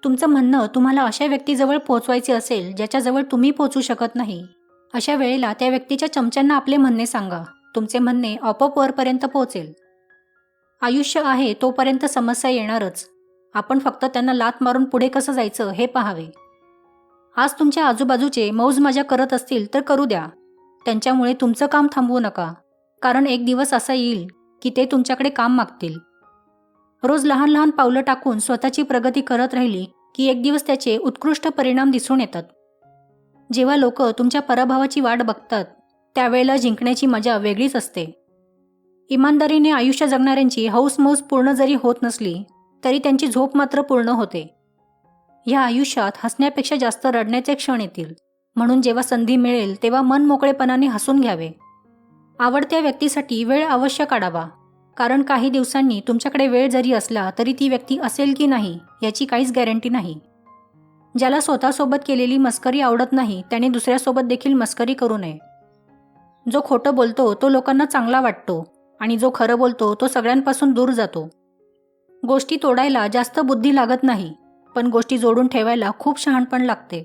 तुमचं म्हणणं तुम्हाला अशा व्यक्तीजवळ पोहोचवायचे असेल ज्याच्याजवळ तुम्ही पोहोचू शकत नाही, अशा वेळेला त्या व्यक्तीच्या चमच्यांना आपले म्हणणे सांगा. तुमचे म्हणणे आपोआप वरपर्यंत पोहोचेल. आयुष्य आहे तोपर्यंत समस्या येणारच. आपण फक्त त्यांना लाथ मारून पुढे कसं जायचं हे पाहावे. आज तुमच्या आजूबाजूचे मौज मजा करत असतील तर करू द्या. त्यांच्यामुळे तुमचं काम थांबवू नका, कारण एक दिवस असा येईल की ते तुमच्याकडे काम मागतील. रोज लहान लहान पावलं टाकून स्वतःची प्रगती करत राहिली की एक दिवस त्याचे उत्कृष्ट परिणाम दिसून येतात. जेव्हा लोक तुमच्या पराभवाची वाट बघतात त्यावेळेला जिंकण्याची मजा वेगळीच असते. इमानदारीने आयुष्य जगणाऱ्यांची हौसमौज पूर्ण जरी होत नसली तरी त्यांची झोप मात्र पूर्ण होते. ह्या आयुष्यात हसण्यापेक्षा जास्त रडण्याचे क्षण येतील, म्हणून जेव्हा संधी मिळेल तेव्हा मन मोकळेपणाने हसून घ्यावे. आवडत्या व्यक्तीसाठी वेळ अवश्य काढावा, कारण काही दिवसांनी तुमच्याकडे वेळ जरी असला तरी ती व्यक्ती असेल की नाही याची काहीच गॅरंटी नाही. ज्याला स्वतःसोबत केलेली मस्करी आवडत नाही त्याने दुसऱ्यासोबत देखील मस्करी करू नये. जो खोटं बोलतो तो लोकांना चांगला वाटतो आणि जो खरं बोलतो तो सगळ्यांपासून दूर जातो. गोष्टी तोडायला जास्त बुद्धी लागत नाही, पण गोष्टी जोडून ठेवायला खूप शहाणपण लागते.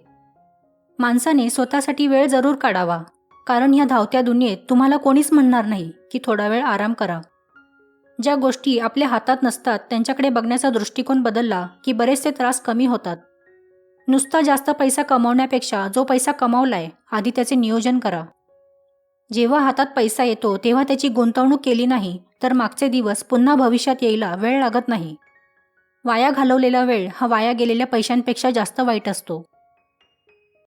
माणसाने स्वतःसाठी वेळ जरूर काढावा, कारण ह्या धावत्या दुनियेत तुम्हाला कोणीच म्हणणार नाही की थोडा वेळ आराम करा. ज्या गोष्टी आपल्या हातात नसतात त्यांच्याकडे बघण्याचा दृष्टिकोन बदलला की बरेचसे त्रास कमी होतात. नुसता जास्त पैसा कमावण्यापेक्षा जो पैसा कमावलाय आधी त्याचे नियोजन करा. जेव्हा हातात पैसा येतो तेव्हा त्याची गुंतवणूक केली नाही तर मागचे दिवस पुन्हा भविष्यात यायला वेळ लागत नाही. वाया घालवलेला वेळ हा वाया गेलेल्या पैशांपेक्षा जास्त वाईट असतो.